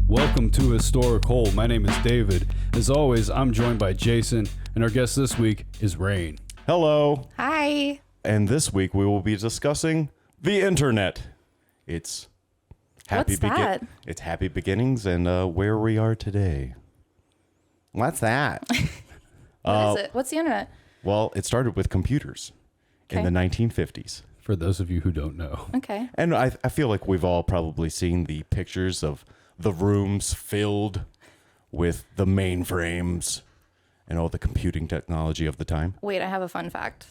Welcome to HistoricHole. My name is David. As always, I'm joined by Jason, and our guest this week is Rain. Hello. Hi. And this week we will be discussing the internet. It's What's that? It's happy beginnings and where we are today. What's that? What is it? What's the internet? Well, it started with computers in the 1950s. For those of you who don't know. Okay. And I feel like we've all probably seen the pictures of the rooms filled with the mainframes and all the computing technology of the time. Wait, I have a fun fact.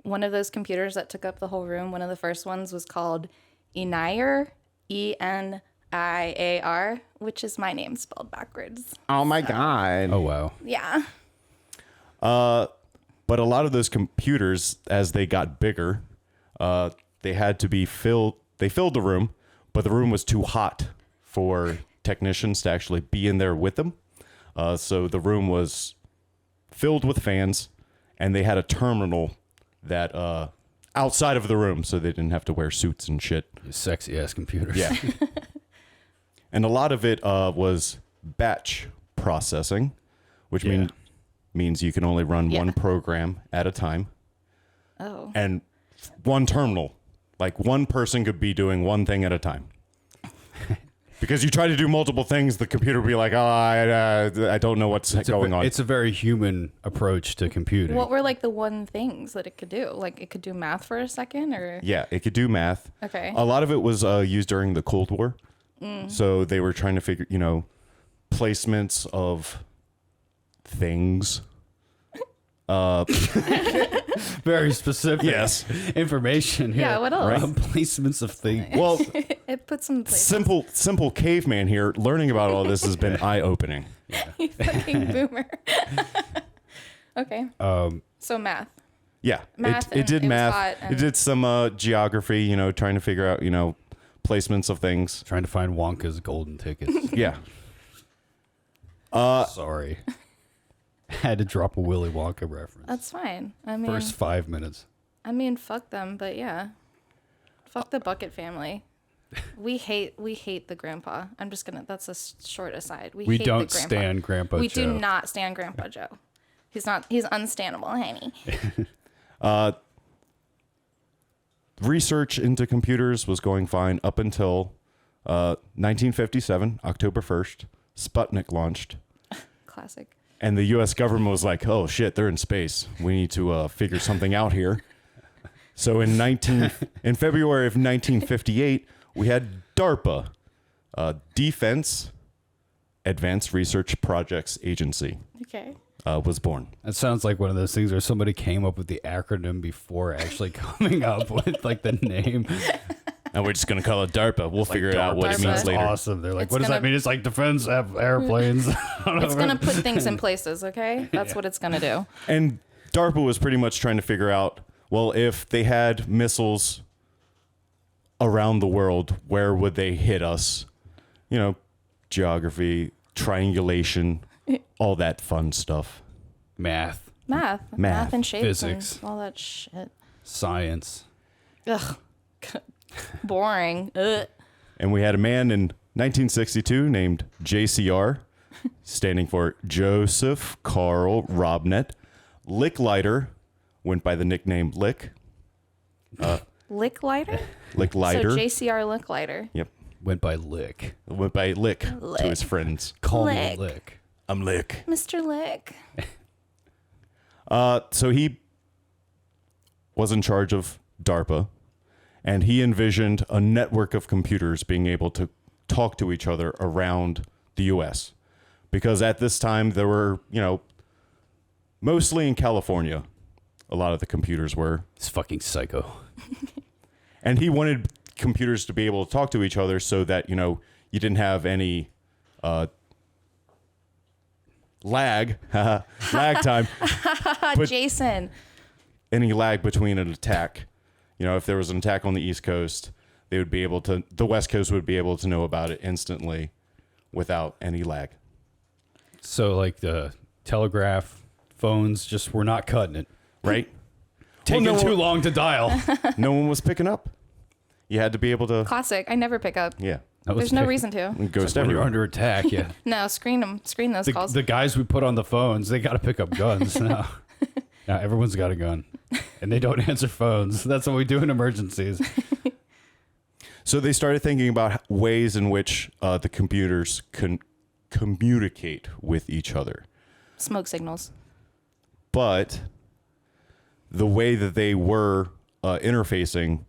One of those computers that took up the whole room, one of the first ones was called Eniar, E-N-I-A-R, which is my name spelled backwards. Oh my God. Oh, wow. Yeah. But a lot of those computers, as they got bigger, they had to be filled. They filled the room, but the room was too hot for technicians to actually be in there with them. So the room was filled with fans, and they had a terminal that outside of the room, so they didn't have to wear suits and shit. You sexy ass computers. Yeah. And a lot of it was batch processing, which means you can only run one program at a time. Oh. And one terminal. Like one person could be doing one thing at a time. Because you try to do multiple things, the computer will be like, oh, I don't know what's going on. It's a very human approach to computing. What were like the one things that it could do? Like it could do math for a second or? Yeah, it could do math. Okay. A lot of it was used during the Cold War. So they were trying to figure, placements of things. Very specific information here. Yeah, what else? Right? Placements of things. Well, It puts some places. simple caveman here. Learning about all this has been eye-opening. You fucking boomer. Okay. So math. Yeah, Math it did and it was math. hot It did some geography, trying to figure out, placements of things. Trying to find Wonka's golden tickets. Yeah. Sorry. Had to drop a Willy Wonka reference. That's fine. I mean, First 5 minutes. fuck them, but yeah. Fuck the Bucket family. We hate the grandpa. That's a short aside. We hate don't the grandpa. stand Grandpa We Joe. do not stand Grandpa Joe. He's unstandable, honey. Research into computers was going fine up until 1957, October 1st. Sputnik launched. Classic. And the U.S. government was like, oh, shit, they're in space. We need to figure something out here. So in February of 1958, we had DARPA, Defense Advanced Research Projects Agency, Okay. was born. That sounds like one of those things where somebody came up with the acronym before actually coming up with like the name. And we're just going to call it DARPA. We'll figure out what it DARPA. means later. Awesome. They're like, It's what does that gonna- mean? It's like defense airplanes. It's going to put things in places, okay? That's what it's going to do. And DARPA was pretty much trying to figure out, well, if they had missiles around the world, where would they hit us? Geography, triangulation, all that fun stuff. Math, Math and shapes Physics. and all that shit. science. Ugh. Boring. Ugh. And we had a man in 1962 named JCR, standing for Joseph Carl Robnet. Licklider went by the nickname Lick. Lick lighter? Licklider. So JCR Lick lighter. Yep. Went by Lick. Went by Lick to his friends. Call Lick. me Lick. I'm Lick. Mr. Lick. So he was in charge of DARPA, and he envisioned a network of computers being able to talk to each other around the U.S. Because at this time, there were, mostly in California, a lot of the computers were. It's fucking psycho. And he wanted computers to be able to talk to each other so that, you didn't have any lag time. But Jason. any lag between an attack. If there was an attack on the East Coast, the West Coast would be able to know about it instantly without any lag. So like the telegraph phones just were not cutting it. Right? Taking too long to dial. No one was picking up. You had to be able to. Classic. I never pick up. Yeah. There's no reason to. Ghost When you're everywhere. under attack, yeah. No, screen them. Screen those calls. The guys we put on the phones, they got to pick up guns now. Now everyone's got a gun, and they don't answer phones. That's what we do in emergencies. So they started thinking about ways in which the computers can communicate with each other. Smoke signals. But the way that they were interfacing,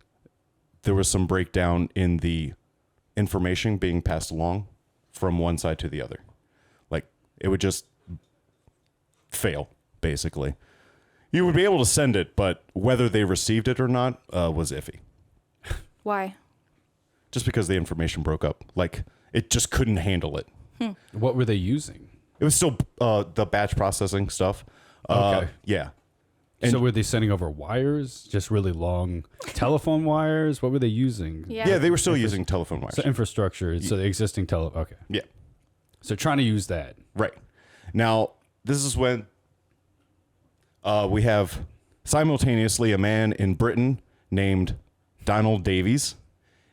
there was some breakdown in the information being passed along from one side to the other. Like, it would just fail, basically. You would be able to send it, but whether they received it or not was iffy. Why? Just because the information broke up. Like, it just couldn't handle it. What were they using? It was still the batch processing stuff. Okay. Yeah. So were they sending over wires? Just really long telephone wires? What were they using? Yeah, they were still using telephone wires. So infrastructure. So the existing Okay. Yeah. So trying to use that. Right. Now, this is when we have simultaneously a man in Britain named Donald Davies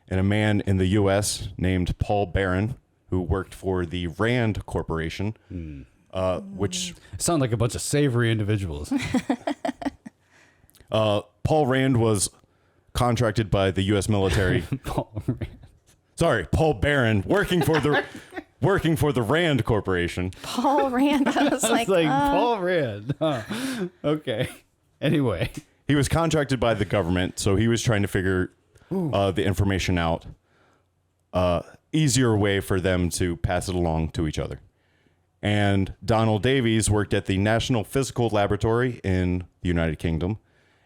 and a man in the U.S. named Paul Barron, who worked for the Rand Corporation, which... Sound like a bunch of savory individuals. Paul Rand was contracted by the U.S. military. Sorry, Paul Barron, working for the Rand Corporation. Paul Rand. I was like, Paul Rand. Huh. Okay. Anyway. He was contracted by the government, so he was trying to figure the information out. Easier way for them to pass it along to each other. And Donald Davies worked at the National Physical Laboratory in the United Kingdom,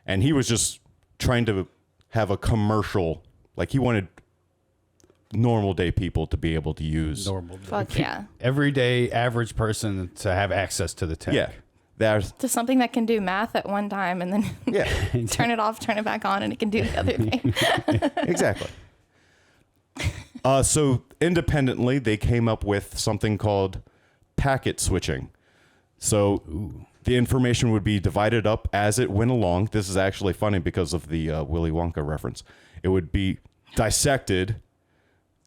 and he was just trying to have a commercial, like he wanted normal day people to be able to use. Normal. fuck yeah. Everyday average person to have access to the tech. Yeah. There's, To something that can do math at one time and then yeah, turn it off, turn it back on, and it can do the other thing. exactly. So independently, they came up with something called packet switching. So the information would be divided up as it went along. This is actually funny because of the Willy Wonka reference. It would be dissected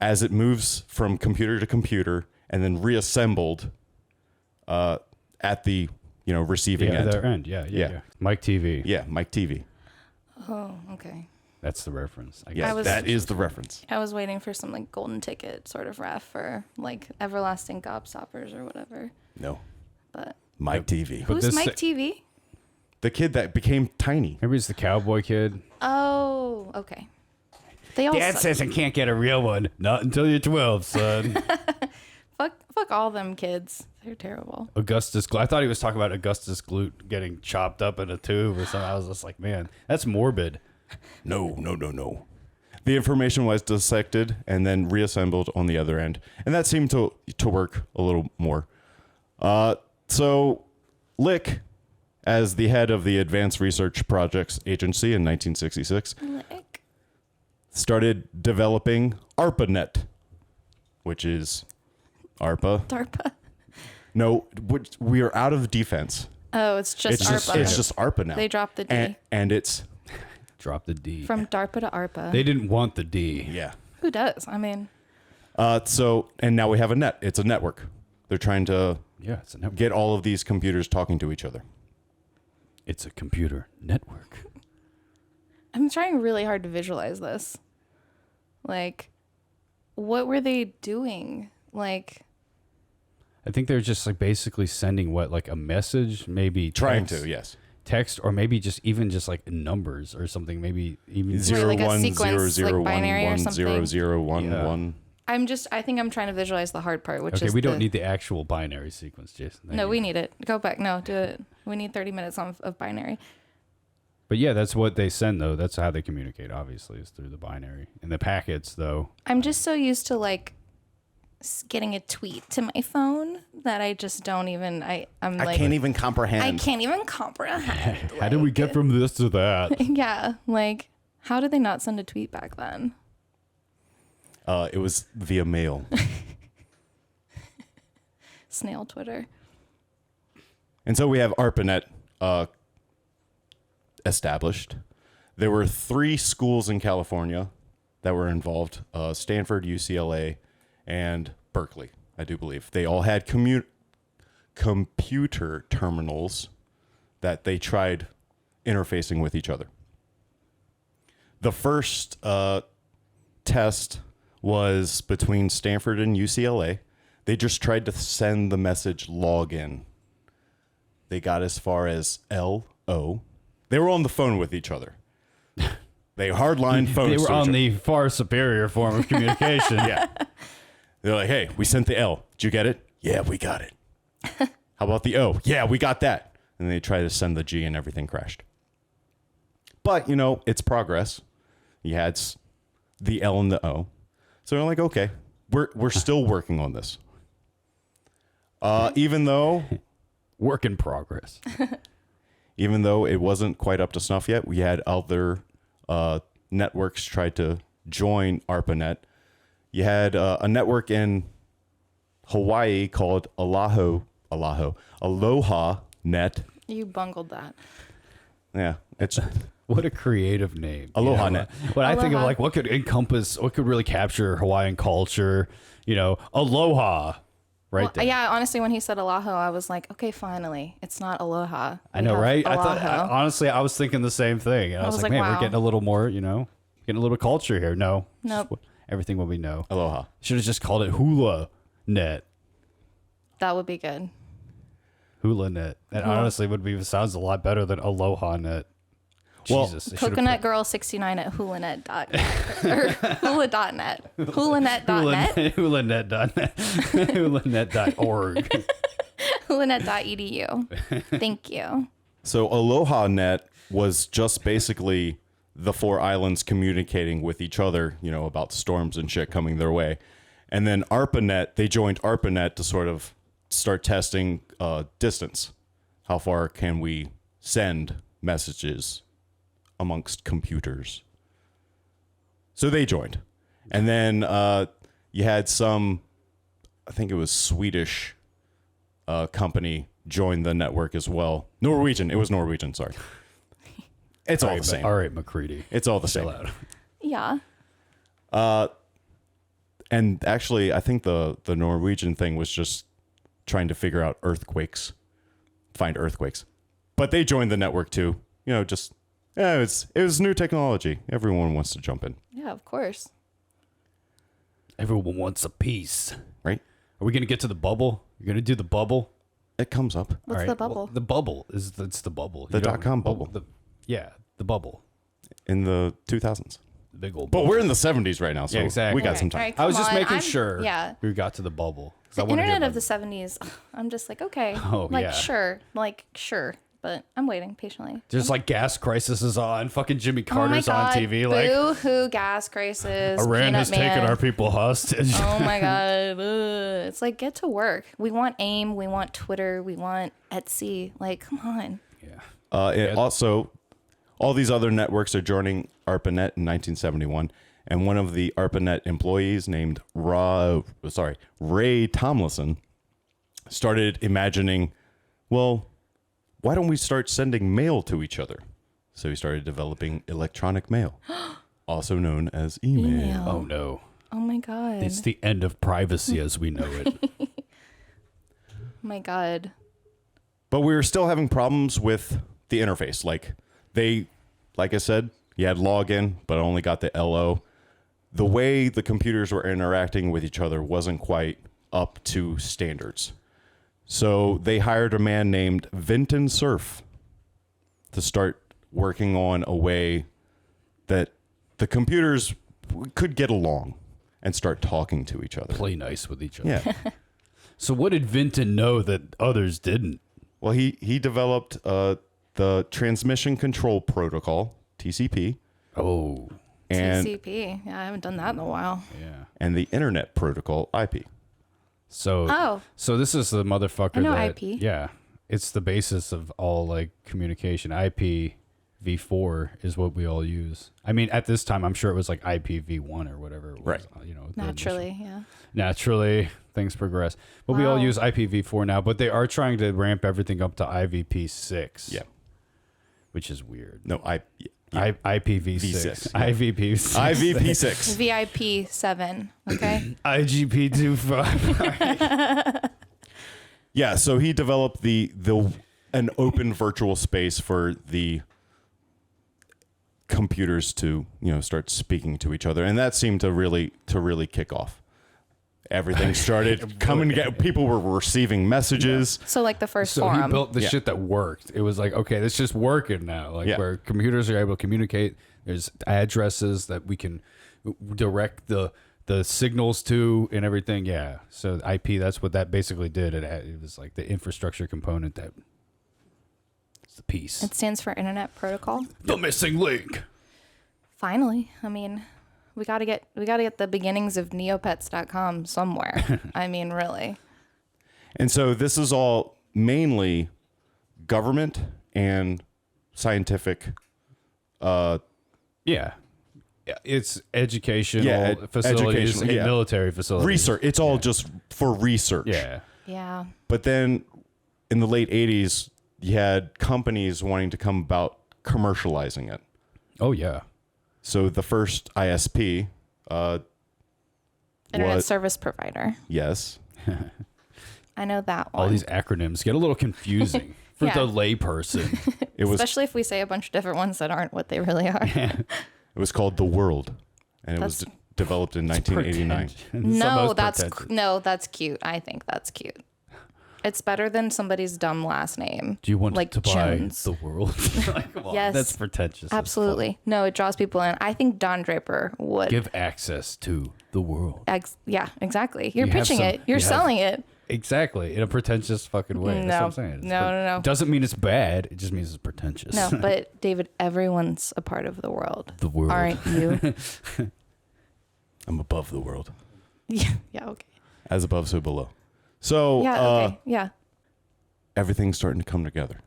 as it moves from computer to computer and then reassembled at the receiving end. Their end. Yeah. Mike TV. Yeah, Mike TV. Oh, okay. That's the reference. I Yeah, guess. that is the reference. I was waiting for some like golden ticket sort of ref for like everlasting gobstoppers or whatever. No, But Mike TV. But who's this- Mike TV? The kid that became tiny. Maybe it's the cowboy kid. Oh, okay. They all Dad suck. says I can't get a real one. Not until you're 12, son. Fuck all them kids. They're terrible. Augustus Gloop. I thought he was talking about Augustus Gloop getting chopped up in a tube or something. I was just like, man, that's morbid. No. The information was dissected and then reassembled on the other end. And that seemed to work a little more. So Lick, as the head of the Advanced Research Projects Agency in 1966, Lick. started developing Arpanet, which is ARPA. Darpa. No, we are out of defense. Oh, it's just ARPA. It's just ARPA now. They dropped the D. And it's, Drop the D. From Darpa to ARPA. They didn't want the D. yeah. Who does? I mean, And now we have a net. It's a network. They're trying to Yeah, it's a network. get all of these computers talking to each other. It's a computer network. I'm trying really hard to visualize this. Like, what were they doing? Like, I think they're just like basically sending like a message, maybe Trying text, to, yes. text, or maybe just like numbers or something. Maybe even Zero like a one sequence, zero zero like binary or one one something? zero zero one Yeah. one. I think I'm trying to visualize the hard part, which Okay, is we don't need the actual binary sequence, Jason. Thank No, you. we need it. Go back. No, do it. We need 30 minutes of binary. But yeah, that's what they send though. That's how they communicate. Obviously, is through the binary. And the packets though. I'm just so used to like getting a tweet to my phone that I just don't even. I'm like, I can't even comprehend. I can't even comprehend. How did we get from this to that? Yeah, like how did they not send a tweet back then? It was via mail. Snail Twitter. And so we have ARPANET established. There were 3 schools in California that were involved. Stanford, UCLA, and Berkeley, I do believe. They all had computer terminals that they tried interfacing with each other. The first test was between Stanford and UCLA. They just tried to send the message login. They got as far as LO. They were on the phone with each other. They hardline phones. They were to each on other. the far superior form of communication. Yeah. They're like, hey, we sent the L. Did you get it? Yeah, we got it. How about the O? Yeah, we got that. And they tried to send the G and everything crashed. But, it's progress. You had the L and the O. So they're like, okay, we're still working on this. Even though Work in progress. even though it wasn't quite up to snuff yet, we had other networks try to join Arpanet. You had a network in Hawaii called Aloha Net. You bungled that. Yeah, it's What a creative name. Aloha Net. When I think of Aloha. what could really capture Hawaiian culture, aloha. Right there. Yeah, honestly, when he said aloha, I was like, okay, finally, it's not aloha. I We know, have right? Oahu. Honestly, I was thinking the same thing. And I was like, man, wow. we're getting a little more, getting a little culture here. No. It's just Nope. everything what we know. Aloha. Should have just called it Hula Net. That would be good. Hula Net. That honestly sounds a lot better than Aloha Net. Well, Jesus. they should've Coconut Girl 69 at hulanet dot or hula.net. Hulanet.net. Hulanet.net. Hulanet.org. Hulanet.edu. Thank you. So Aloha Net was just basically the 4 islands communicating with each other, about storms and shit coming their way. And then Arpanet, they joined Arpanet to sort of start testing distance. How far can we send messages amongst computers? So they joined. And then you had some, I think it was Swedish company join the network as well. Norwegian. It was Norwegian, sorry. It's all the same. All right, McCready. It's all the Chill same. out. Yeah. And actually, I think the Norwegian thing was just trying to figure out find earthquakes. But they joined the network too. It was new technology. Everyone wants to jump in, Yeah, of course. Everyone wants a piece. right? Are we going to get to the bubble? You're going to do the bubble? It comes up. What's All the right, bubble? well, the bubble it's the bubble. The You don't- dot-com bubble. The bubble. In the 2000s. The big old But bubble. we're in the 70s right now, so Yeah, exactly. we got Alright, some time. alright, I was come just on. making sure Yeah. we got to the bubble. 'Cause I The wanna hear internet of about the 70s, I'm just like, okay. Oh, yeah. Sure. But I'm waiting patiently. There's like gas crisis is on. Fucking Jimmy Oh my Carter's God. on TV. Like Boo-hoo, gas crisis. Iran Peanut has Man. taken our people hostage. Oh my God. Ugh. It's like, get to work. We want AIM. We want Twitter. We want Etsy. Like, come on. Yeah. Also, all these other networks are joining Arpanet in 1971, and one of the Arpanet employees named Ray Tomlinson started imagining, well, why don't we start sending mail to each other? So he started developing electronic mail, also known as email. Oh no. Oh my God. It's the end of privacy as we know it. Oh my God. But we were still having problems with the interface. Like I said, you had login, but only got the LO. The way the computers were interacting with each other wasn't quite up to standards. So they hired a man named Vinton Cerf to start working on a way that the computers could get along and start talking to each other. Play nice with each other. Yeah. So what did Vinton know that others didn't? Well, he developed the Transmission Control Protocol, TCP, Oh. and TCP. Yeah, I haven't done that in a while. Yeah. and the Internet Protocol, IP. Oh. So this is the motherfucker I know that IP. Yeah. It's the basis of all like communication. IPv4 is what we all use. I mean, at this time I'm sure it was like IPv1 or whatever it was. Right. The initial- Naturally, yeah. Naturally, things progress. But we all Wow. use IPv4 now, but they are trying to ramp everything up to IVP6. Yeah. Which is weird. No, IPv6. Yeah. IVP6. IVP6. VIP 7. Okay. IGP25. Yeah, so he developed an open virtual space for the computers to start speaking to each other, and that seemed to really kick off. Everything started coming together. People were receiving messages. So like the first So forum. he built the shit that worked. It was like, okay, this just working now. Like where computers are able to communicate. There's addresses that we can direct the signals to and everything. Yeah. So IP, that's what that basically did. It was like the infrastructure component that it's the piece. It stands for Internet Protocol. The missing link. Finally, I mean, we gotta get the beginnings of Neopets.com somewhere. I mean, really. And so this is all mainly government and scientific. Yeah. It's educational facilities, educational, yeah. military facilities. Research. It's all just for research. Yeah. Yeah. But then in the late 80s, you had companies wanting to come about commercializing it. Oh, yeah. So the first ISP Internet Service Provider. Yes. I know that one. All these acronyms get a little confusing for Yeah. the layperson. It was Especially if we say a bunch of different ones that aren't what they really are. It was called The World, and it was developed in 1989. That's cute. I think that's cute. It's better than somebody's dumb last name. Do you want like to buy Jones. the world? Like, come on, Yes. that's pretentious. as Absolutely. No, it draws people in. I think Don Draper would. fuck. Give access to the world. Yeah, exactly. You're You have pitching some- it. You're you have- selling it. Exactly, in a pretentious fucking way. That's what I'm saying. No. Doesn't mean it's bad. It just means it's pretentious. No, but David, everyone's a part of the world. The world. Aren't you? I'm above the world. Yeah, okay. As above, so below. So Yeah, okay. Yeah. everything's starting to come together.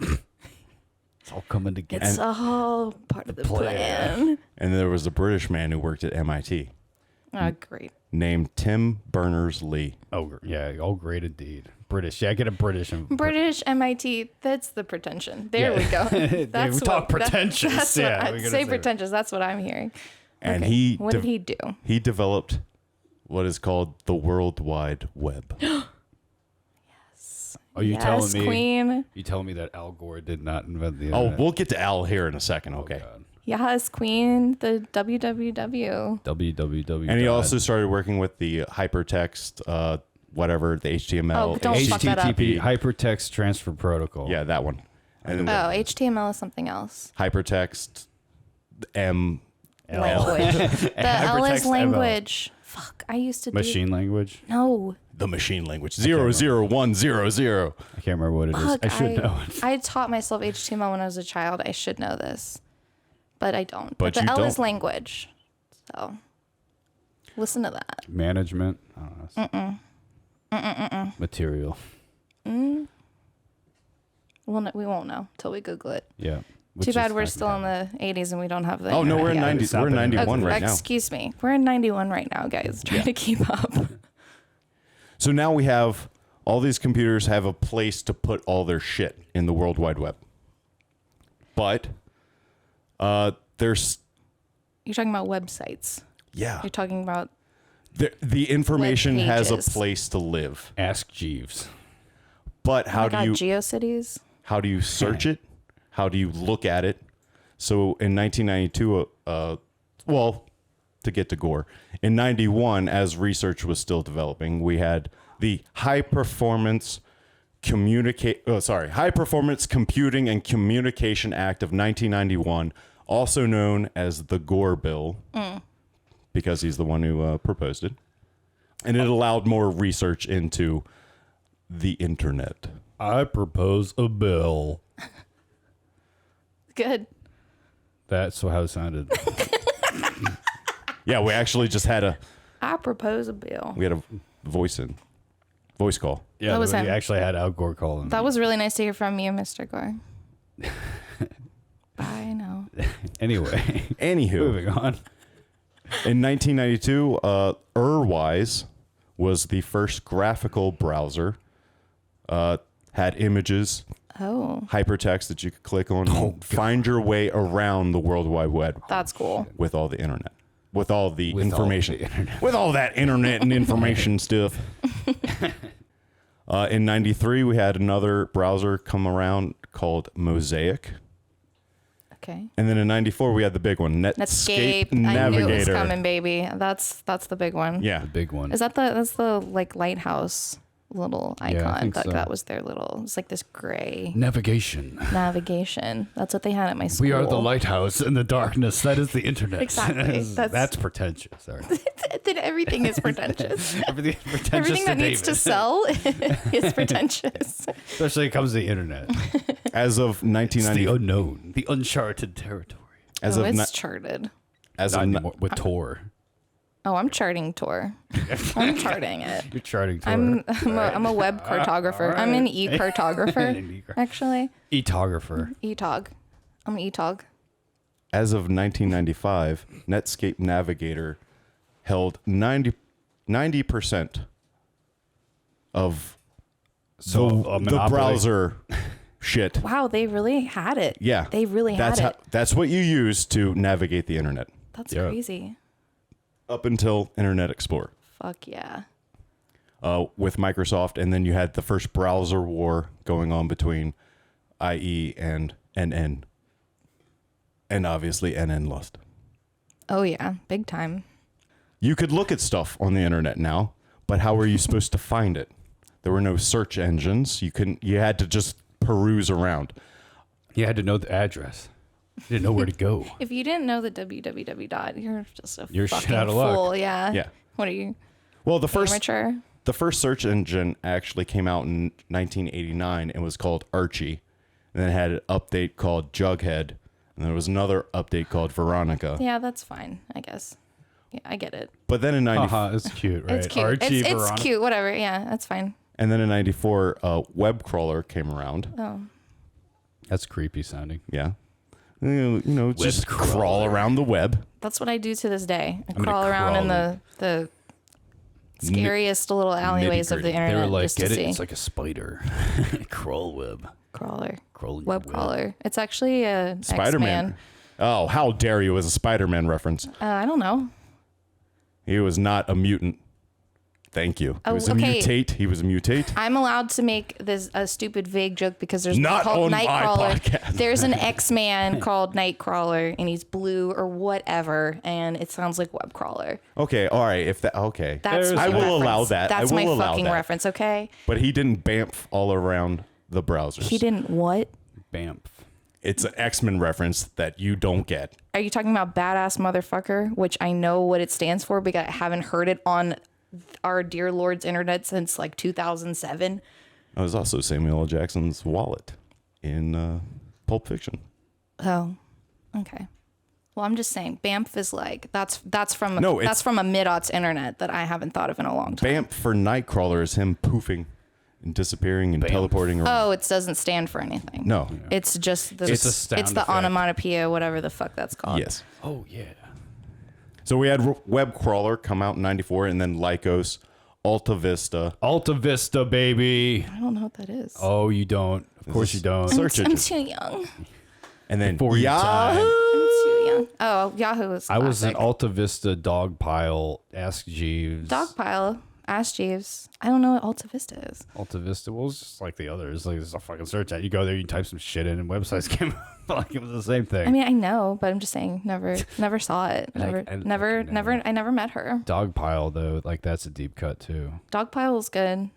It's all coming together. It's all part of the plan. And there was a British man who worked at MIT Oh, great. named Tim Berners-Lee. Oh, yeah. Oh, great indeed. British. Yeah, get a British. British MIT, that's the pretension. There we go. We talk pretentious. That's Yeah, what we're I'd gonna say say pretentious. That's what I'm hearing. And Okay. What did he do? He developed what is called the World Wide Web. Are you telling me? Queen. You telling me that Al Gore did not invent the Oh, internet? we'll get to Al here in a second, okay? God. Yes, Queen. The www. www. And he also started working with the hypertext, whatever, the HTML. Oh, don't fuck that up. HTTP, Hypertext Transfer Protocol. Yeah, that one. And Oh, HTML is something else. hypertext, M. Language. The L is Hypertext language. Fuck, I used to Machine language. No. The machine language. 00100. I can't remember what it is. Fuck, I should know it. I taught myself HTML when I was a child. I should know this. But I don't. But the you L is don't. language. So listen to that. Management. I don't know. Material. Well, no, we won't know till we Google it. Yeah. Too bad we're still in the 80s and we don't have the. Oh, no, we're in internet 90. Stop We're in it. 91 yet. right now. Excuse me. We're in 91 right now, guys. Trying to keep up. So now we have all these computers have a place to put all their shit in the World Wide Web. But there's You're talking about websites. yeah, You're talking about the information Web has a pages. place to live. Ask Jeeves. But how do you GeoCities? how do you search it? How do you look at it? So in 1992, well, to get to Gore, in 91, as research was still developing, we had the High Performance Computing and Communication Act of 1991, also known as the Gore Bill, because he's the one who proposed it. And it allowed more research into the internet. I propose a bill. Good. That's how it sounded. Yeah, we actually just had a I propose a bill. voice call. Yeah, That was we him. actually had Al Gore calling. That was really nice to hear from you, Mr. Gore. Bye now. Anyway, Anywho, moving on. in 1992, Urwise was the first graphical browser. had images, hypertext that you could click on, and find your way around the World Wide Web. That's cool. With all the internet. With all the information. With all that internet and information stuff. In 93, we had another browser come around called Mosaic. Okay. And then in 94, we had the big one, Netscape Navigator. I knew it was coming, baby. That's the big one. Yeah. The big one. Is that's the like lighthouse little icon? Yeah, I think so. That was their little. It's like this gray navigation. That's what they had at my school. We are the lighthouse in the darkness. That is the internet. Exactly. That's pretentious. Sorry. Then everything is pretentious. Everything that needs to sell is pretentious. Especially when it comes to the internet. As of 1990, It's the unknown, the uncharted territory. It's charted. As Not of anymore, with Tor. Oh, I'm charting Tor. I'm charting it. You're charting Tor. I'm a web cartographer. I'm an e-cartographer, actually. Etographer. E-tog. I'm an e-tog. As of 1995, Netscape Navigator held 90% of the browser shit. Wow, they really had it. Yeah. They really had it. That's what you use to navigate the internet. That's crazy. Up until Internet Explorer. Fuck yeah. With Microsoft, and then you had the first browser war going on between IE and NN. And obviously NN lost. Oh yeah, big time. You could look at stuff on the internet now, but how were you supposed to find it? There were no search engines. You had to just peruse around. You had to know the address. You didn't know where to go. If you didn't know the www dot, you're just a You're fucking shit out of luck. fool. Yeah. Yeah. What are you? Well, the Amateur? first search engine actually came out in 1989 and was called Archie. And then it had an update called Jughead. And there was another update called Veronica. Yeah, that's fine, I guess. Yeah, I get it. But then in 94, It's cute, right? It's cute. Archie, It's Veronica. cute. Whatever. Yeah, that's fine. and then in 94, web crawler came around. Oh. That's creepy sounding. Yeah. You know, just crawl around the web. That's what I do to this day. I gonna crawl around in crawl the scariest little alleyways of the Nitty-gritty. internet. They were like, just to get it? see. It's like a spider. Crawl web. Crawler. Crawl Web crawler. It's actually a Spider-Man. X-Man. Oh, how dare you, as a Spider-Man reference. I don't know. He was not a mutant. Thank you. He was a mutate. He was a mutate. I'm allowed to make this a stupid vague joke because there's Not called on my Nightcrawler. podcast. There's an X-Man called Nightcrawler, and he's blue or whatever, and it sounds like web crawler. Okay, all right. If that okay, That's my I will reference. allow that. That's I will my allow fucking that. reference. Okay. But he didn't bamf all around the browsers. He didn't what? Bamf. It's an X-Men reference that you don't get. Are you talking about badass motherfucker? Which I know what it stands for because I haven't heard it on our dear Lord's internet since like 2007. That was also Samuel L. Jackson's wallet in Pulp Fiction. Oh, okay. Well, I'm just saying, Bamf is like that's from No, that's from a mid-aughts internet that I haven't thought of in a long time. Bamf for Nightcrawler is him poofing and disappearing and teleporting around. Oh, it doesn't stand for anything. No. It's just the It's a sound it's the effect. onomatopoeia, whatever the fuck that's called. Yes. Oh, yeah. So we had Web Crawler come out in 94 and then Lycos, Alta Vista. Alta Vista, baby. I don't know what that is. Oh, you don't. Of course you don't. Search I'm engine. too young. And then Before your time. I'm too young. Oh, Yahoo is I was an classic. Alta Vista dog pile. Ask Jeeves. Dogpile. Ask Jeeves. I don't know what Alta Vista is. Alta Vista. Well, it's just like the others. Like it's a fucking search engine. You go there, you type some shit in, and websites came up. Like it was the same thing. I mean, I know, but I'm just saying, never saw it. I Never met her. Dog pile though, like that's a deep cut too. Dogpile is good.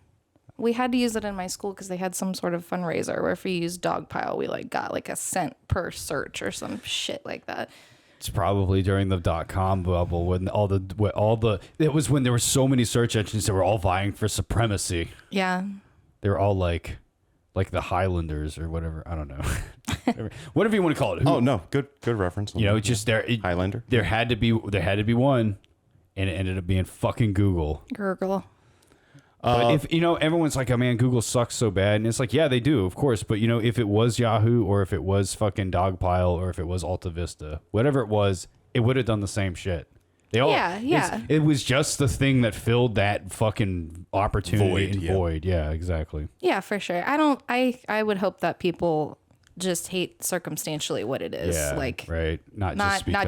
We had to use it in my school because they had some sort of fundraiser where if we used Dogpile, we like got like a cent per search or some shit like that. It's probably during the .com bubble when it was when there were so many search engines that were all vying for supremacy. Yeah. They were all like the Highlanders or whatever. I don't know. Whatever you want to call it. Oh no, good reference. You know, it's just Highlander. There had to be one, and it ended up being fucking Google. Gurgle. But if everyone's like, oh man, Google sucks so bad, and it's like, yeah, they do, of course. But if it was Yahoo or if it was fucking Dogpile or if it was Alta Vista, whatever it was, it would have done the same shit. They all, Yeah. It was just the thing that filled that fucking opportunity void. Yeah, exactly. Yeah, for sure. I would hope that people just hate circumstantially what it is. Yeah, like, right. Not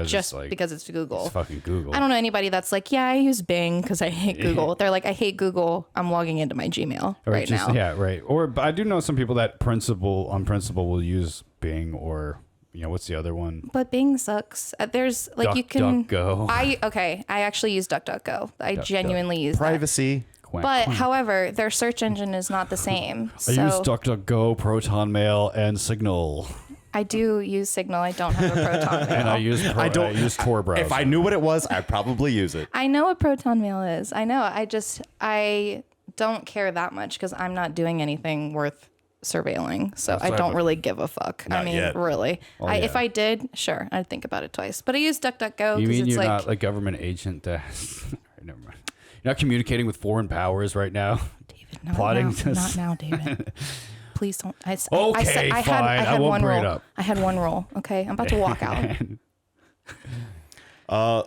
just because it's Google. It's fucking Google. I don't know anybody that's like, yeah, I use Bing because I hate Google. They're like, I hate Google. I'm logging into my Gmail now. Yeah, right. But I do know some people that on principle will use Bing or, what's the other one? But Bing sucks. There's like you can. DuckDuckGo. I actually use DuckDuckGo. I genuinely use privacy. But however, their search engine is not the same. I use DuckDuckGo, Proton Mail, and Signal. I do use Signal. I don't have a Proton Mail. And I use Tor browser. If I knew what it was, I'd probably use it. I know what Proton Mail is. I know. I don't care that much because I'm not doing anything worth surveilling. So I don't really give a fuck. Not yet. Really. Oh, If I did, sure, I'd think about it twice. But I use DuckDuckGo You because mean it's you're like not like government agent? Never mind. You're not communicating with foreign powers right now? David, not plotting now, not now, David. Please don't. I fine. I won't one bring rule. it up. I had one rule. Okay, I'm about to walk out.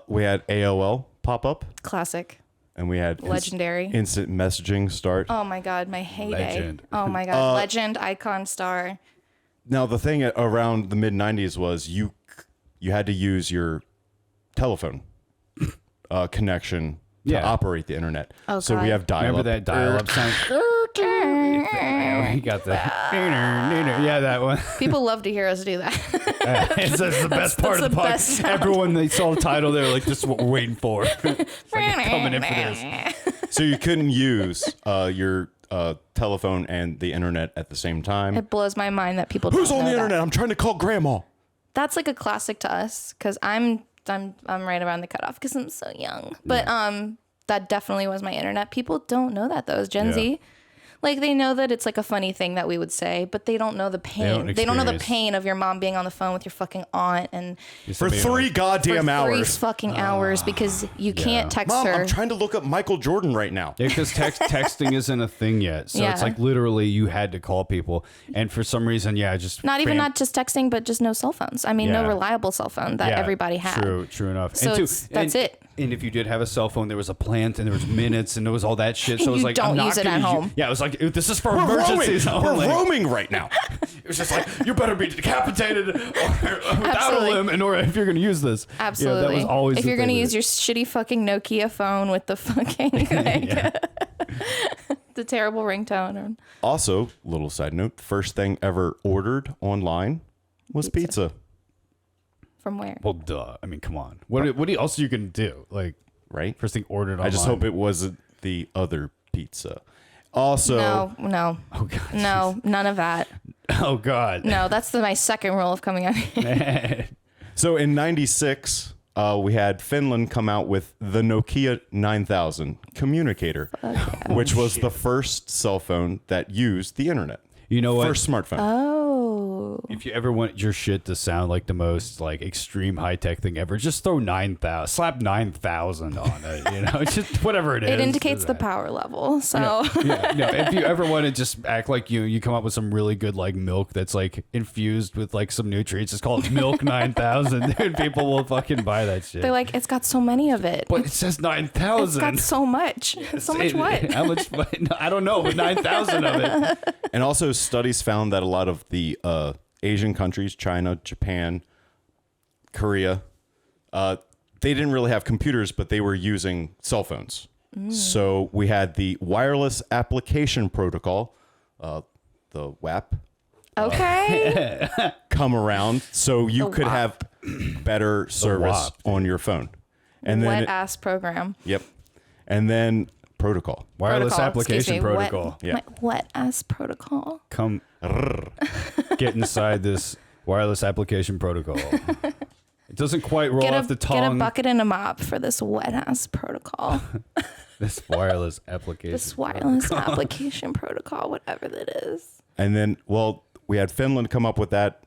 We had AOL pop up, Classic. and we had Legendary. instant messaging start. Oh my god, my heyday. Legend. Oh my god, legend, icon, star. Now the thing around the mid '90s was you had to use your telephone connection to operate the internet. Oh, so God. we have dial-up. Remember that dial-up sound? We got that. Yeah, that one. People love to hear us do that. It's the best part of the the best podcast. sound. Everyone, they saw the title, they're like, this is what we're waiting for. It's like I'm coming in for this. So you couldn't use your telephone and the internet at the same time. It blows my mind that people Who's don't on know the that. internet? I'm trying to call grandma. That's like a classic to us because I'm right around the cutoff because I'm so young. But that definitely was my internet. People don't know that though. It's Gen Z. Like they know that it's like a funny thing that we would say, but they don't know the pain. They don't know the pain of your mom being on the phone with your fucking aunt and For 3 goddamn for 3 hours. fucking hours because you can't text Mom, her. I'm trying to look up Michael Jordan right now. Yeah, because texting isn't a thing yet. So it's Yeah. like literally you had to call people. And for some reason, just... not just texting, but just no cell phones. I mean, no Yeah. reliable cell phone that everybody had. True enough. So that's it. And if you did have a cell phone, there was a plant and there was minutes and there was all that shit. So it was You like, don't I'm not use it gonna at home. Yeah, it was like, this is for We're emergencies roaming. only. We're roaming right now. It was just like, you better be decapitated or without Absolutely. a limb in order if you're going to use this. Absolutely. Yeah, that was always if the you're going to thing use with your shitty fucking Nokia phone with the fucking the terrible ringtone. Also, little side note, the first thing ever ordered online was pizza. From where? Well, duh. I mean, come on. What else are you going to do? Like, Right? first thing ordered online. I just hope it wasn't the other pizza. Also, No. Oh, God. No, none of that. Oh, God. No, that's my second rule of coming out here. so in 96, we had Finland come out with the Nokia 9000 communicator, which was the first cell phone that used the internet. You know what? First smartphone. Oh. If you ever want your shit to sound like the most like extreme high tech thing ever, just throw 9,000, slap 9,000 on it. You know, just whatever it is. It indicates the power level. So If you ever want to just act like you come up with some really good like milk that's like infused with like some nutrients, just call it Milk 9,000. Dude, people will fucking buy that shit. they're like, it's got so many of it. But it says It's 9,000. got so much. So much what? How much? I don't know, but 9,000 of it. And also, studies found that a lot of the Asian countries, China, Japan, Korea, they didn't really have computers, but they were using cell phones. So we had the wireless application protocol, the WAP, Okay. come around so you The could WAP. have better service WAP. on your phone. And then, Wet ass program. yep. And then protocol. Wireless Protocol, excuse application me, protocol. Yeah. Wet ass protocol. Come get inside this wireless application protocol. It doesn't quite roll off the tongue. Get a bucket and a mop for this wet ass protocol. This wireless application. This wireless application protocol, whatever that is. And then, well, we had Finland come up with that.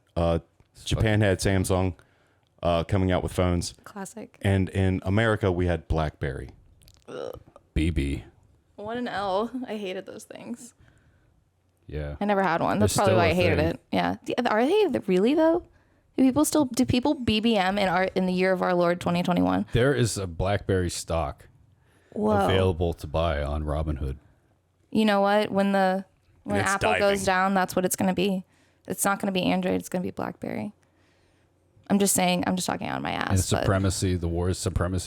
Japan had Samsung coming out with phones. Classic. And in America, we had BlackBerry. BB. What an L. I hated those things. Yeah. I never had one. That's They're probably still why a I hated thing. it. Yeah. Are they really though? Do people BBM in the year of our Lord 2021? There is a BlackBerry stock available to buy on Robinhood. You know what? When Apple diving. goes down, that's what it's going to be. It's not going to be Android. It's going to be BlackBerry. I'm just saying. I'm just talking out of my ass. And supremacy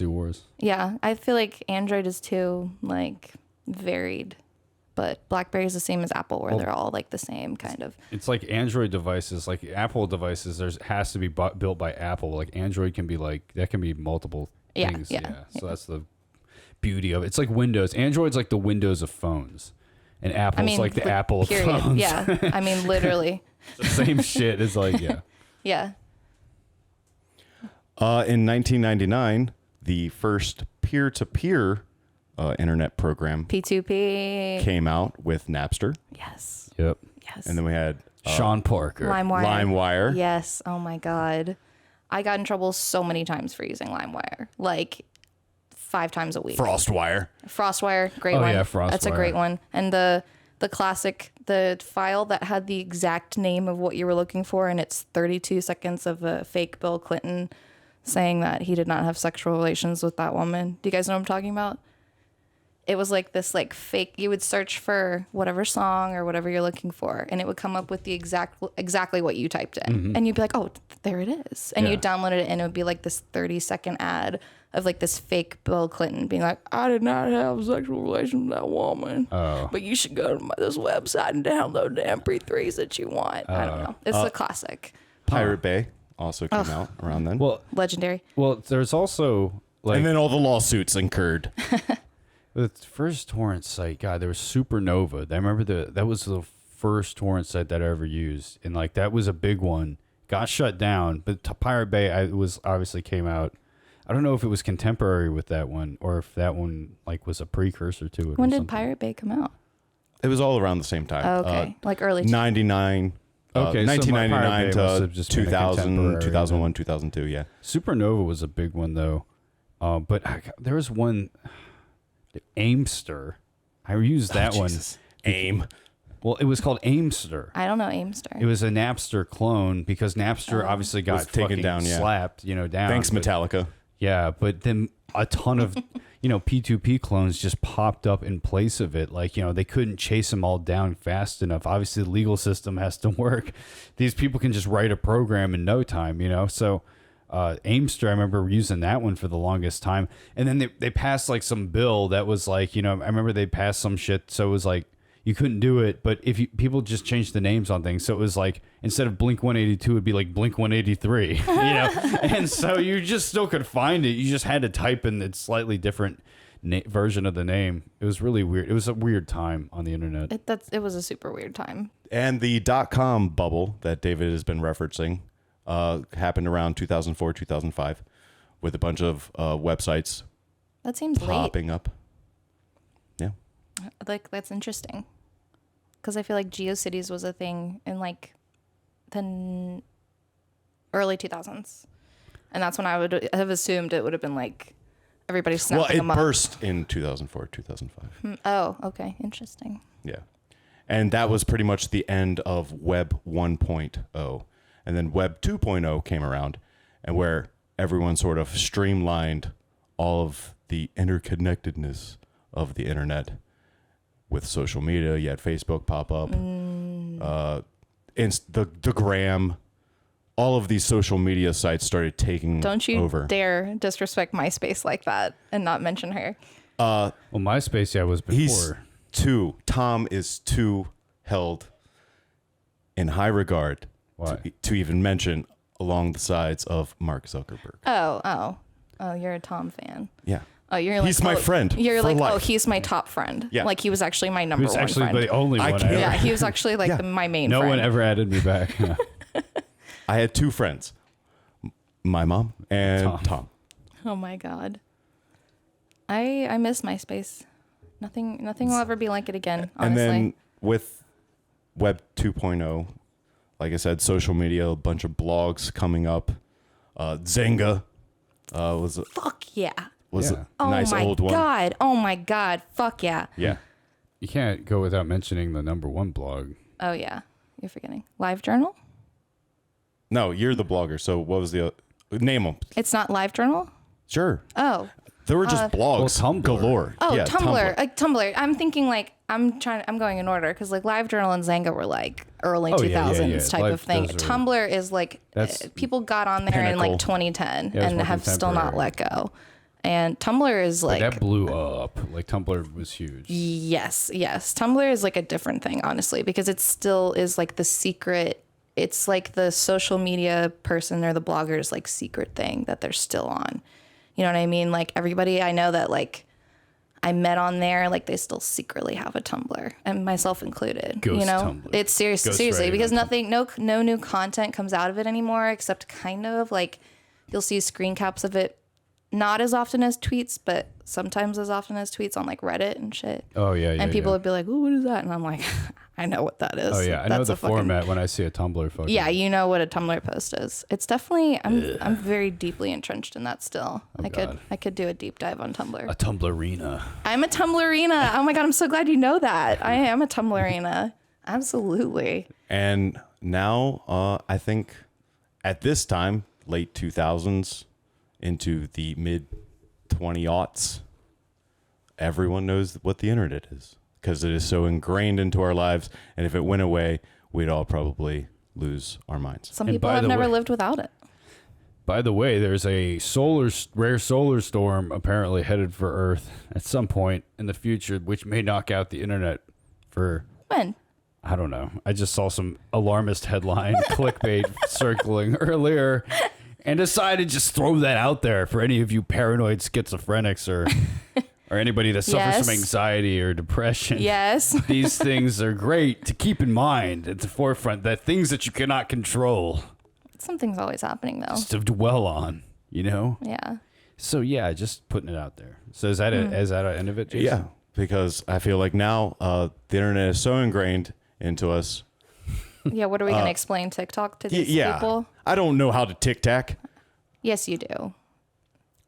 wars. Yeah, I feel like Android is too like varied, but BlackBerry is the same as Apple, where they're all like the same kind of. It's like Android devices, like Apple devices. Has to be built by Apple. Like Android can be that can be multiple things. Yeah. So that's the beauty of it. It's like Windows. Android's like the Windows of phones, and Apple's like the Apple of phones. Yeah, I mean literally. The same shit. It's like Yeah. In 1999, the first peer-to-peer internet program P2P came out with Napster. Yes. Yep. Yes. And then we had Sean Parker. Limewire. Yes. Oh my God. I got in trouble so many times for using Limewire. Like 5 times a week. FrostWire. FrostWire, great one. Oh yeah, FrostWire. That's a great one. And the classic, the file that had the exact name of what you were looking for, and it's 32 seconds of a fake Bill Clinton saying that he did not have sexual relations with that woman. Do you guys know what I'm talking about? It was like this like fake, you would search for whatever song or whatever you're looking for, and it would come up with the exactly what you typed in. And you'd be like, oh, there it is. And you download it, and it would be like this 30-second ad of like this fake Bill Clinton being like, I did not have sexual relations with that woman. But you should go to this website and download the MP3s that you want. I don't know. It's a classic. Pirate Bay also came out around then. Well, Legendary. well, there's also like and then all the lawsuits incurred. the first torrent site. God, there was Supernova. I remember that was the first torrent site that I ever used, and like that was a big one. Got shut down, but Pirate Bay was obviously came out. I don't know if it was contemporary with that one or if that one like was a precursor to it. When did Pirate Bay come out? It was all around the same time. Oh, okay. Like early 99. Okay, so 1999 Pirate Bay must to have just been a 2000, contemporary 2001, 2002, yeah. Supernova was a big one though, but there was one, Aimster. I used that one. AIM. Well, it was called Aimster. I don't know Aimster. It was a Napster clone because Napster obviously got Was taken fucking down, yeah. slapped, down. Thanks, but- Metallica. Yeah, but then a ton of, P2P clones just popped up in place of it. Like, they couldn't chase them all down fast enough. Obviously, the legal system has to work. These people can just write a program in no time, So Aimster, I remember using that one for the longest time. And then they passed like some bill that was like, I remember they passed some shit. So it was like, you couldn't do it, but people just changed the names on things, so it was like instead of Blink 182, it'd be like Blink 183, and so you just still could find it. You just had to type in the slightly different version of the name. It was really weird. It was a weird time on the internet. It was a super weird time. And the .com bubble that David has been referencing happened around 2004, 2005, with a bunch of websites That seems popping up. Yeah. Like that's interesting. Because I feel like GeoCities was a thing in like the early 2000s. And that's when I would have assumed it would have been like everybody snapping them Well, up. it burst in 2004, 2005. Oh, okay. Interesting. Yeah. And that was pretty much the end of Web 1.0. And then Web 2.0 came around, and where everyone sort of streamlined all of the interconnectedness of the internet. With social media, you had Facebook pop up, the Gram, all of these social media sites started taking over. Don't you dare disrespect MySpace like that and not mention her. Well, MySpace, was before. Tom is too held in high regard to even mention along the sides of Mark Zuckerberg. Oh, you're a Tom fan. Yeah. Oh, you're like, he's my friend. You're for like, life. oh, he's my top friend. Yeah. Like he was actually my He number was one actually friend. the only one. Yeah, he was actually like my main no friend. one ever added me back. I had 2 friends, my mom and Tom. Oh my God. I miss MySpace. Nothing will ever be like it again, honestly. And then with Web 2.0, like I said, social media, a bunch of blogs coming up. Zynga was Fuck yeah. a nice old one. Oh my God. Fuck yeah. Yeah. You can't go without mentioning the #1 blog. Oh yeah. You're forgetting. LiveJournal? No, you're the blogger. So what was the name them? It's not LiveJournal? Sure. Oh. There were just blogs Tumblr. galore. Oh, Yeah, Tumblr. Like Tumblr. I'm thinking like I'm going in order because like LiveJournal and Zanga were like early 2000s type of thing. Tumblr is like people got on there in like 2010 and have still not let go. And Tumblr is like that blew up. Like Tumblr was huge. Yes. Tumblr is like a different thing, honestly, because it still is like the secret. It's like the social media person or the blogger's like secret thing that they're still on. You know what I mean? Like everybody I know that like I met on there, like they still secretly have a Tumblr, and myself included. Ghost you know, Tumblr. it's seriously because no new content comes out of it anymore, except kind of like you'll see screen caps of it, not as often as tweets, but sometimes as often as tweets on like Reddit and shit. Oh yeah. And people would be like, "Oh, what is that?" And I'm like, I know what that is. Oh yeah, I know the format when I see a Tumblr photo. Yeah, you know what a Tumblr post is. It's definitely I'm very deeply entrenched in that still. I could do a deep dive on Tumblr. A Tumblrina. I'm a Tumblrina. Oh my god, I'm so glad you know that. I am a Tumblrina. Absolutely. And now I think at this time, late 2000s into the mid 20-aughts, everyone knows what the internet is. Because it is so ingrained into our lives, and if it went away, we'd all probably lose our minds. Some people have never lived without it. By the way, there's a rare solar storm apparently headed for Earth at some point in the future, which may knock out the internet for... When? I don't know. I just saw some alarmist headline clickbait circling earlier and decided to just throw that out there for any of you paranoid schizophrenics or anybody that suffers from anxiety or depression. Yes. These things are great to keep in mind at the forefront, that things that you cannot control. Something's always happening, though. Just to dwell on, you know? Yeah. So, yeah, just putting it out there. So is that an end of it, Jason? Yeah, because I feel like now the internet is so ingrained into us. Yeah, what are we going to explain TikTok to these people? I don't know how to tic-tac. Yes, you do.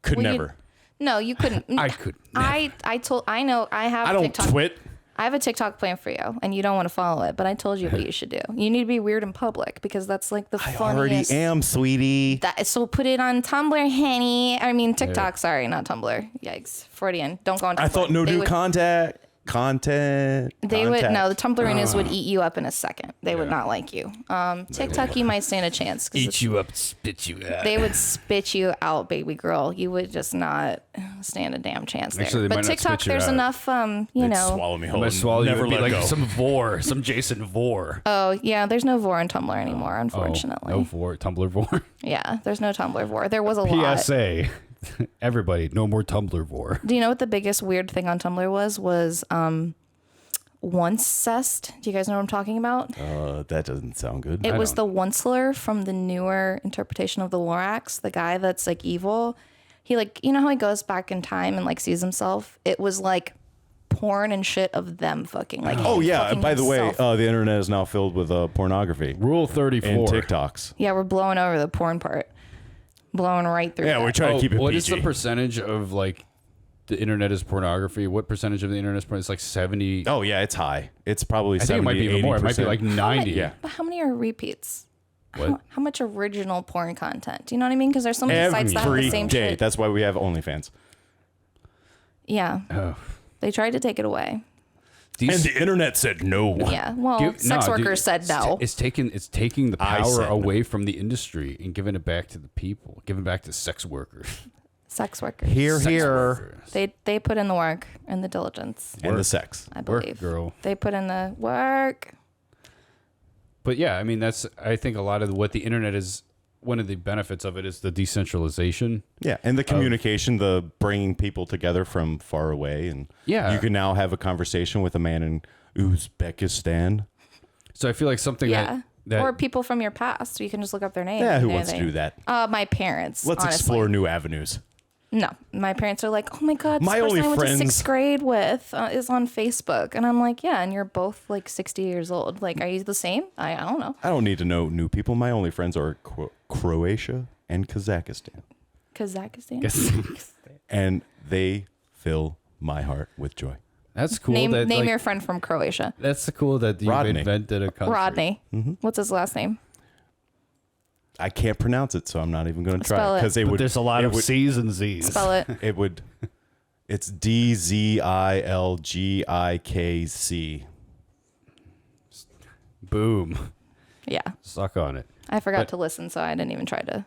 Could never. No, you couldn't. I could. I have don't twit. I have a TikTok plan for you, and you don't want to follow it, but I told you what you should do. You need to be weird in public because that's like the funniest. I already am, sweetie. So put it on Tumblr, honey. I mean TikTok. Sorry, not Tumblr. Yikes, Freudian. Don't go on Tumblr. I thought content. They would the Tumblrinas would eat you up in a second. They would not like you. TikTok, you might stand a chance. Eat you up, spit you out. They would spit you out, baby girl. You would just not stand a damn chance there. Actually, but TikTok, there's enough, Swallow me whole. Swallow never you. let Like go. some vor, some Jason vor. Oh yeah, there's no vor on Tumblr anymore, unfortunately. No vor, Tumblr vor. Yeah, there's no Tumblr vor. There was a lot. PSA. Everybody, no more Tumblr vor. Do you know what the biggest weird thing on Tumblr was Once-cest. Do you guys know what I'm talking about? That doesn't sound good. It was the Onceler from the newer interpretation of the Lorax, the guy that's like evil. He like, you know how he goes back in time and like sees himself? It was like porn and shit of them fucking like. Oh yeah. fucking By the way, himself. the internet is now filled with pornography Rule 34. and TikToks. Yeah, we're blowing over the porn part. Blowing right through. Yeah, that. we're trying to keep it What PG. is the percentage of like the internet is pornography? What percentage of the internet is pornography? It's like 70. Oh yeah, it's high. It's probably I think it might be even more. It might be 80%. like 90. Yeah. But how many are repeats? What? How much original porn content? Do you know what I mean? Because there's so many sites that have the same day. shit. That's why we have OnlyFans. Yeah. Oh. They tried to take it away. And the internet said no. Yeah. Well, sex workers said no. It's taking the power away from the industry and giving it back to the people, giving it back to sex workers. Sex workers. Here. They put in the work and the diligence. And the sex. I believe. Work, girl. They put in the work. But yeah, I mean, I think a lot of what the internet is, one of the benefits of it is the decentralization. Yeah, and the communication, the bringing people together from far away. And Yeah. you can now have a conversation with a man in Uzbekistan. So I feel like something Yeah. that Or people from your past. So you can just look up their name. Yeah, and who there wants to they- do that? My parents. Let's honestly. explore new avenues. No, my parents are like, oh my God, this My person only I went to friends- sixth grade with is on Facebook. And I'm like, yeah, and you're both like 60 years old. Like, are you the same? I don't know. I don't need to know new people. My only friends are Croatia and Kazakhstan. Kazakhstan? And they fill my heart with joy. that's cool. Name like, your friend from Croatia. That's cool that you've Rodney. invented a country. Rodney. What's his last name? I can't pronounce it, so I'm not even going to Spell try it. because But there's a lot of C's and Z's. Spell it. It would. It's DZILGIKC. Boom. Yeah. Suck on it. I forgot to listen, so I didn't even try to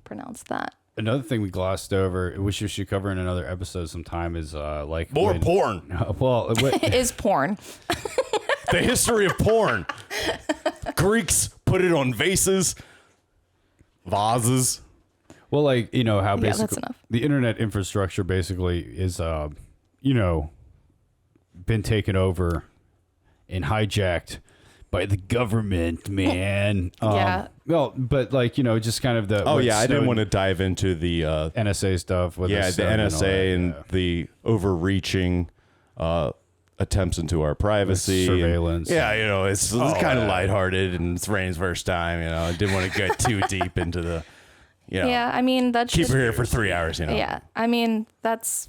pronounce that. Another thing we glossed over, which we should cover in another episode sometime, is like More porn. Well, Is porn. The history of porn. Greeks put it on vases. well, like how Yeah, that's basically enough. the internet infrastructure basically is, been taken over and hijacked by the government, man. Yeah. Well, but like just kind of the. Oh what yeah, I didn't Snowden- want to dive into the NSA stuff. With the Snowden and all that, NSA and yeah. the overreaching attempts into our privacy, With surveillance. Yeah, it's kind of yeah. lighthearted, and it's Rain's first time. I didn't want to get too deep into the. Yeah, I mean that's Keep just, her here for 3 hours. Yeah, I mean that's.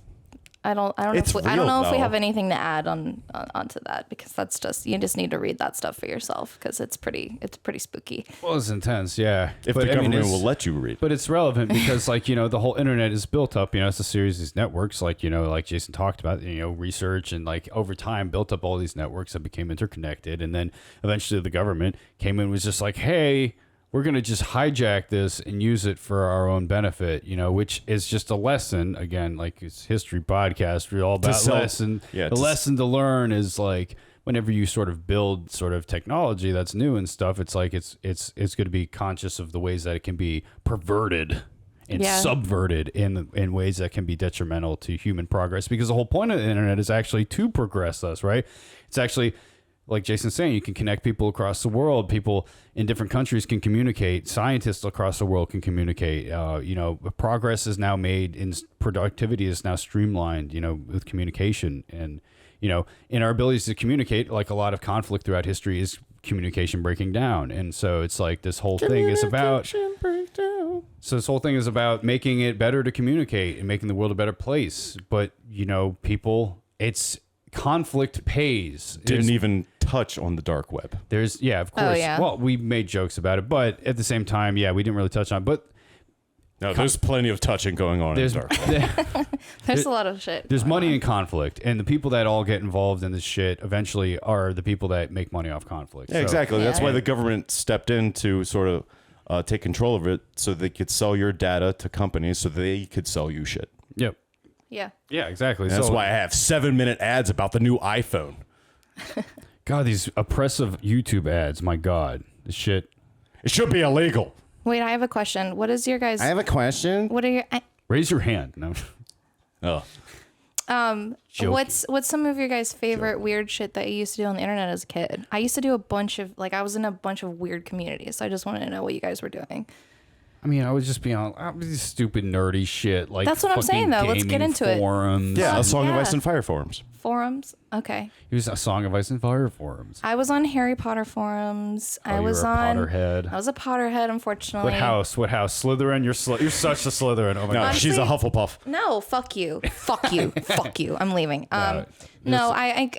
I don't know. It's I don't real, know if we though. have anything to add onto that because that's just you just need to read that stuff for yourself because it's pretty spooky. Well, it's intense, yeah. If But, the I mean, government it's- will let you read. But it's relevant because, like, the whole internet is built up. It's a series of these networks, like, like Jason talked about, research and, like, over time built up all these networks that became interconnected. And then eventually the government came in and was just like, hey, we're going to just hijack this and use it for our own benefit, which is just a lesson. Again, like it's history podcast. We're all about lesson. Yeah, the lesson to learn is like, whenever you sort of build sort of technology that's new and stuff, it's like it's going to be conscious of the ways that it can be perverted and subverted in ways that can be detrimental to human progress. Because the whole point of the internet is actually to progress us, right? It's actually, like Jason's saying, you can connect people across the world. People in different countries can communicate. Scientists across the world can communicate. Progress is now made, and productivity is now streamlined, with communication. And in our abilities to communicate, like a lot of conflict throughout history is communication breaking down. And so it's like this whole thing is about. So this whole thing is about making it better to communicate and making the world a better place. But people, it's conflict pays. Didn't even touch on the dark web. Of course. Oh, yeah. Well, we made jokes about it, but at the same time, we didn't really touch on it. But No, there's plenty of touching going on in the dark web. There's a lot of shit. there's going money on. in conflict, and the people that all get involved in this shit eventually are the people that make money off conflict. Yeah, So- exactly. That's Yeah. why the government stepped in to sort of take control of it so they could sell your data to companies so they could sell you shit. Yep. Yeah. Yeah, exactly. And that's So- why I have 7-minute ads about the new iPhone. God, these oppressive YouTube ads. My God, this shit. It should be illegal. Wait, I have a question. What is your guys? a question. What are your? Raise your hand. No. Oh, Joking. What's some of your guys' favorite weird shit that you used to do on the internet as a kid? I used to do a bunch of I was in a bunch of weird communities, so I just wanted to know what you guys were doing. I mean, I would just be on this stupid nerdy shit. Like That's what I'm saying, though. Let's get gaming into it. forums. yeah, a Song of yeah. Ice and Fire forums. Forums. Okay. He was a Song of Ice and Fire forums. I was on Harry Potter forums. I you was were a on. Potterhead. I was a Potterhead, unfortunately. What house? What house? Slytherin. You're such a Slytherin. Oh my No, god. she's a Hufflepuff. No, fuck you, fuck you, fuck you. I'm leaving. No, No, I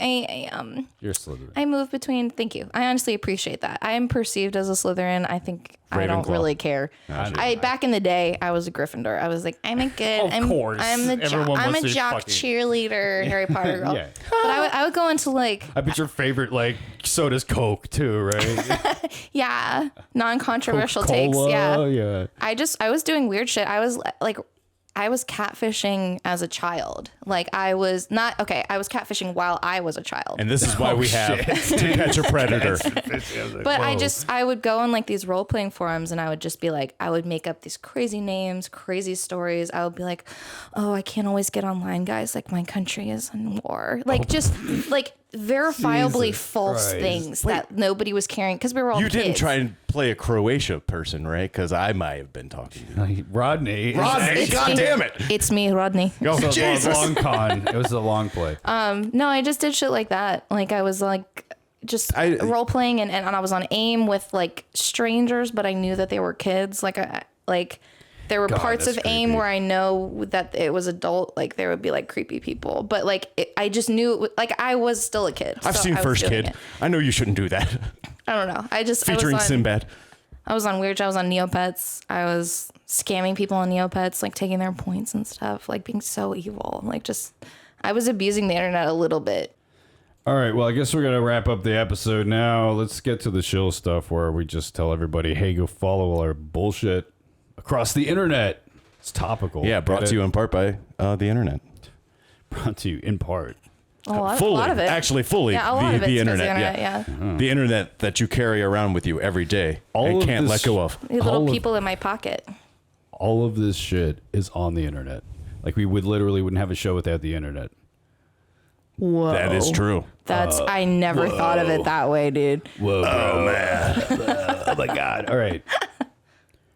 You're Slytherin. I move between. Thank you. I honestly appreciate that. I am perceived as a Slytherin. I think I don't Ravenclaw. really care. I back in the day, I was a Gryffindor. I was like, I'm a good. Of course. I'm the Everyone I'm wants a to jock fucking- cheerleader, Harry Potter girl. Yeah. But I would go into like I bet your favorite soda's Coke too, right? non-controversial takes. Coca-Cola, Yeah. yeah. I was doing weird shit. I was catfishing as a child. I was catfishing while I was a child. And this is why we have To Catch a Predator. But I would go on these role playing forums and I would just be I would make up these crazy names, crazy stories. I would be like, oh, I can't always get online, guys. My country is in war. Verifiably Jesus false Christ. things that nobody was caring because we were all You didn't kids. try and play a Croatia person, right? Because I might have been talking to you. Rodney. Rodney, God damn it. It's me, Rodney. Oh, It was a Jesus. long con. It was a long play. No, I just did shit like that. I was role playing and I was on AIM with strangers, but I knew that they were kids. There were God, parts of that's AIM creepy. where I know that it was adult. There would be creepy people, but I just knew I was still a kid. I've so seen I was First doing Kid. it. I know you shouldn't do that. I don't know. I was Featuring on, Sinbad. I was on Neopets. I was scamming people on Neopets, like taking their points and stuff, like being so evil. Like I was abusing the internet a little bit. All right, well, I guess we're going to wrap up the episode now. Let's get to the chill stuff where we just tell everybody, hey, go follow all our bullshit across the internet. It's topical. Yeah, brought to you in part by the internet. Brought to you in part. A lot of it. Actually, fully. Yeah, a lot of it's the internet. the internet, yeah. The internet that you carry around with you every day and can't let go of. The little people in my pocket. All of this shit is on the internet. Like, we wouldn't have a show without the internet. Whoa. That is true. I never thought of it that way, dude. Whoa, bro. Oh, man. Oh, my God. All right.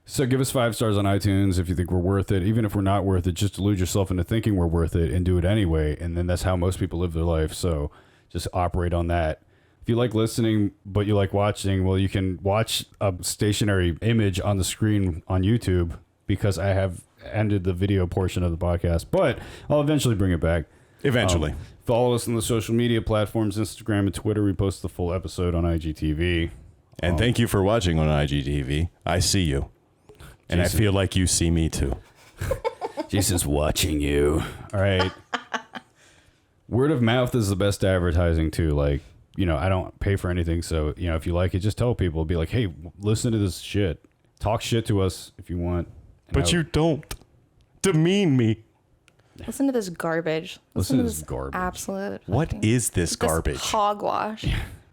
So give us 5 stars on iTunes if you think we're worth it. Even if we're not worth it, just delude yourself into thinking we're worth it and do it anyway. And then that's how most people live their life. So just operate on that. If you like listening, but you like watching, well, you can watch a stationary image on the screen on YouTube because I have ended the video portion of the podcast. But I'll eventually bring it back. Eventually. Follow us on the social media platforms, Instagram and Twitter. We post the full episode on IGTV. And thank you for watching on IGTV. I see you. And I feel like you see me too. Jesus watching you. All right. Word of mouth is the best advertising too. Like, I don't pay for anything. So, if you like it, just tell people. Be like, hey, listen to this shit. Talk shit to us if you want. But you don't demean me. Listen to this garbage. Listen to this garbage. Absolute. What is this garbage? Hogwash.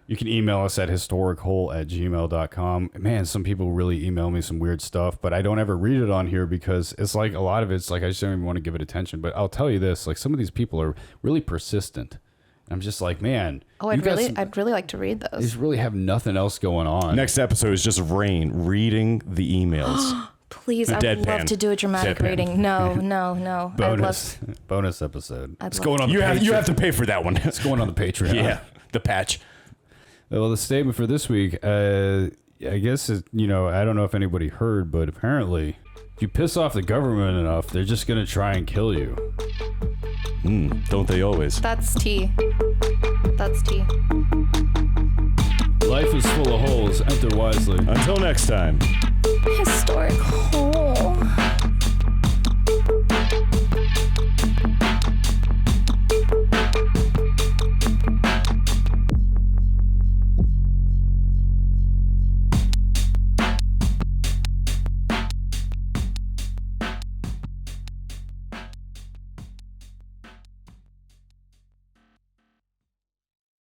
You can email us at HistoricHole@gmail.com. Man, some people really email me some weird stuff, but I don't ever read it on here because it's like a lot of it's like I just don't even want to give it attention. But I'll tell you this, like some of these people are really persistent. I'm just like, man. Oh, I'd really like to read those. They just really have nothing else going on. Next episode is just Rain reading the emails. Please, I would love to do a dramatic reading. No. Bonus episode. It's going on. You have to pay for that one. It's going on the Patreon. Yeah, the patch. Well, the statement for this week, I guess, I don't know if anybody heard, but apparently, if you piss off the government enough, they're just going to try and kill you. Don't they always? That's tea. Life is full of holes. Enter wisely. Until next time. Historic hole.